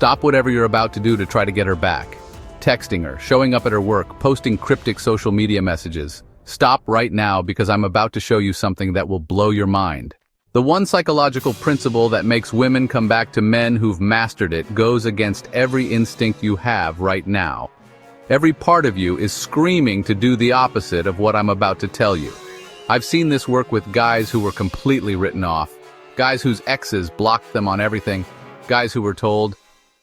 Stop whatever you're about to do to try to get her back. Texting her, showing up at her work, posting cryptic social media messages. Stop right now because I'm about to show you something that will blow your mind. The one psychological principle that makes women come back to men who've mastered it goes against every instinct you have right now. Every part of you is screaming to do the opposite of what I'm about to tell you. I've seen this work with guys who were completely written off, guys whose exes blocked them on everything, guys who were told,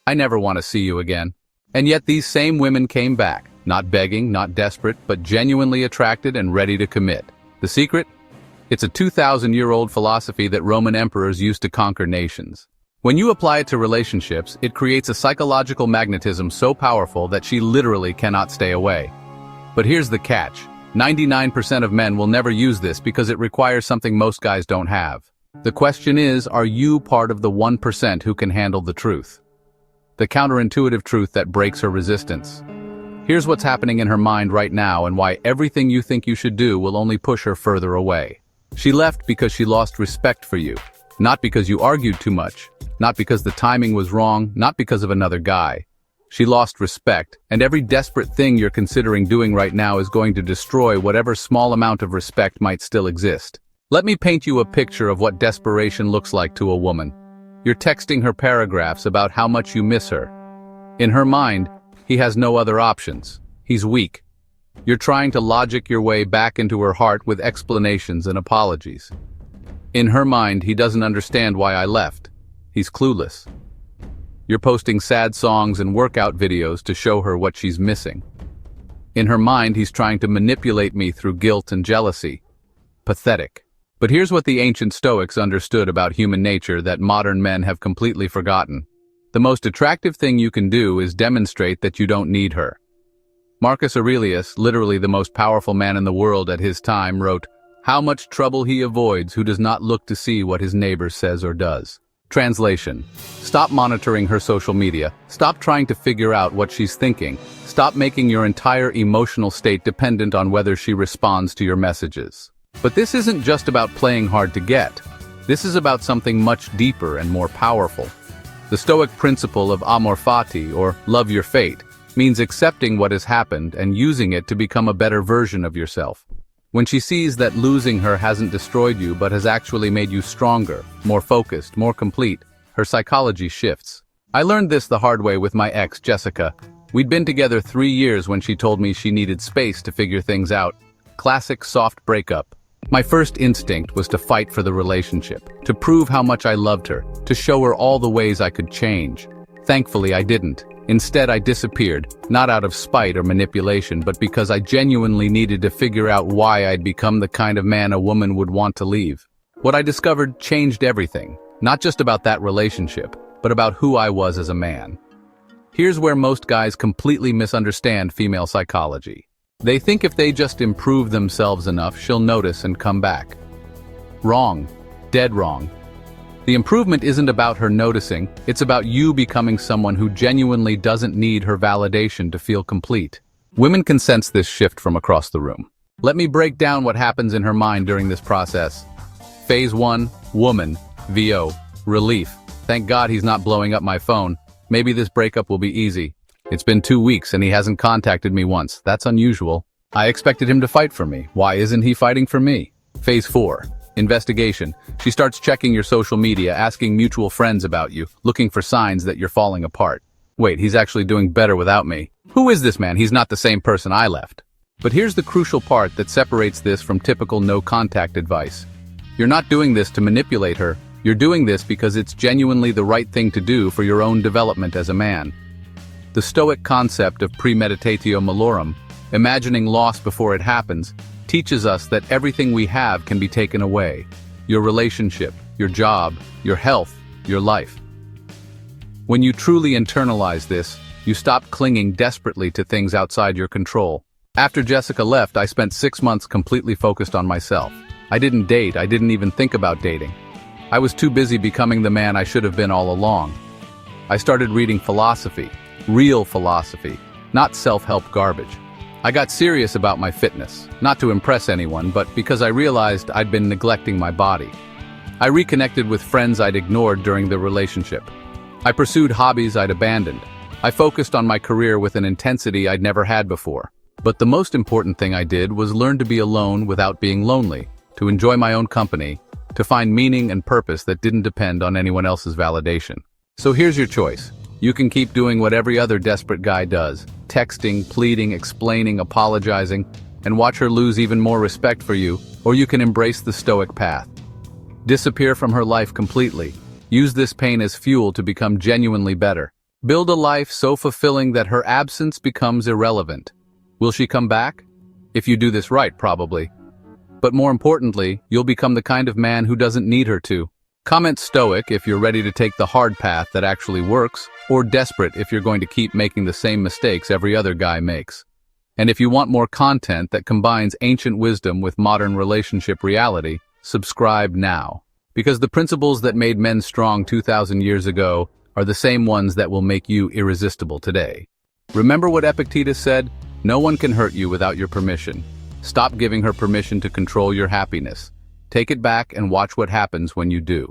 "I never want to see you again." And yet these same women came back, not begging, not desperate, but genuinely attracted and ready to commit. The secret? It's a 2,000-year-old philosophy that Roman emperors used to conquer nations. When you apply it to relationships, it creates a psychological magnetism so powerful that she literally cannot stay away. But here's the catch. 99% of men will never use this because it requires something most guys don't have. The question is, are you part of the 1% who can handle the truth? The counterintuitive truth that breaks her resistance. Here's what's happening in her mind right now and why everything you think you should do will only push her further away. She left because she lost respect for you. Not because you argued too much, not because the timing was wrong, not because of another guy. She lost respect, and every desperate thing you're considering doing right now is going to destroy whatever small amount of respect might still exist. Let me paint you a picture of what desperation looks like to a woman. You're texting her paragraphs about how much you miss her. In her mind, he has no other options. He's weak. You're trying to logic your way back into her heart with explanations and apologies. In her mind, he doesn't understand why I left. He's clueless. You're posting sad songs and workout videos to show her what she's missing. In her mind, he's trying to manipulate me through guilt and jealousy. Pathetic. But here's what the ancient Stoics understood about human nature that modern men have completely forgotten. The most attractive thing you can do is demonstrate that you don't need her. Marcus Aurelius, literally the most powerful man in the world at his time, wrote, "How much trouble he avoids who does not look to see what his neighbor says or does." Translation: stop monitoring her social media. Stop trying to figure out what she's thinking. Stop making your entire emotional state dependent on whether she responds to your messages. But this isn't just about playing hard to get. This is about something much deeper and more powerful. The Stoic principle of amor fati, or love your fate, means accepting what has happened and using it to become a better version of yourself. When she sees that losing her hasn't destroyed you but has actually made you stronger, more focused, more complete, her psychology shifts. I learned this the hard way with my ex, Jessica. We'd been together 3 years when she told me she needed space to figure things out. Classic soft breakup. My first instinct was to fight for the relationship, to prove how much I loved her, to show her all the ways I could change. Thankfully, I didn't. Instead, I disappeared, not out of spite or manipulation, but because I genuinely needed to figure out why I'd become the kind of man a woman would want to leave. What I discovered changed everything, not just about that relationship, but about who I was as a man. Here's where most guys completely misunderstand female psychology. They think if they just improve themselves enough, she'll notice and come back. Wrong. Dead wrong. The improvement isn't about her noticing, it's about you becoming someone who genuinely doesn't need her validation to feel complete. Women can sense this shift from across the room. Let me break down what happens in her mind during this process. Phase 1, woman, VO, relief. Thank God he's not blowing up my phone. Maybe this breakup will be easy. It's been 2 weeks and he hasn't contacted me once. That's unusual. I expected him to fight for me. Why isn't he fighting for me? Phase 4. Investigation. She starts checking your social media, asking mutual friends about you, looking for signs that you're falling apart. Wait, he's actually doing better without me. Who is this man? He's not the same person I left. But here's the crucial part that separates this from typical no-contact advice. You're not doing this to manipulate her. You're doing this because it's genuinely the right thing to do for your own development as a man. The Stoic concept of premeditatio malorum, imagining loss before it happens, teaches us that everything we have can be taken away. Your relationship, your job, your health, your life. When you truly internalize this, you stop clinging desperately to things outside your control. After Jessica left, I spent 6 months completely focused on myself. I didn't date, I didn't even think about dating. I was too busy becoming the man I should have been all along. I started reading philosophy, real philosophy, not self-help garbage. I got serious about my fitness, not to impress anyone, but because I realized I'd been neglecting my body. I reconnected with friends I'd ignored during the relationship. I pursued hobbies I'd abandoned. I focused on my career with an intensity I'd never had before. But the most important thing I did was learn to be alone without being lonely, to enjoy my own company, to find meaning and purpose that didn't depend on anyone else's validation. So here's your choice. You can keep doing what every other desperate guy does, texting, pleading, explaining, apologizing, and watch her lose even more respect for you, or you can embrace the Stoic path. Disappear from her life completely. Use this pain as fuel to become genuinely better. Build a life so fulfilling that her absence becomes irrelevant. Will she come back? If you do this right, probably. But more importantly, you'll become the kind of man who doesn't need her to. Comment Stoic if you're ready to take the hard path that actually works, or desperate if you're going to keep making the same mistakes every other guy makes. And if you want more content that combines ancient wisdom with modern relationship reality, subscribe now. Because the principles that made men strong 2,000 years ago are the same ones that will make you irresistible today. Remember what Epictetus said? No one can hurt you without your permission. Stop giving her permission to control your happiness. Take it back and watch what happens when you do.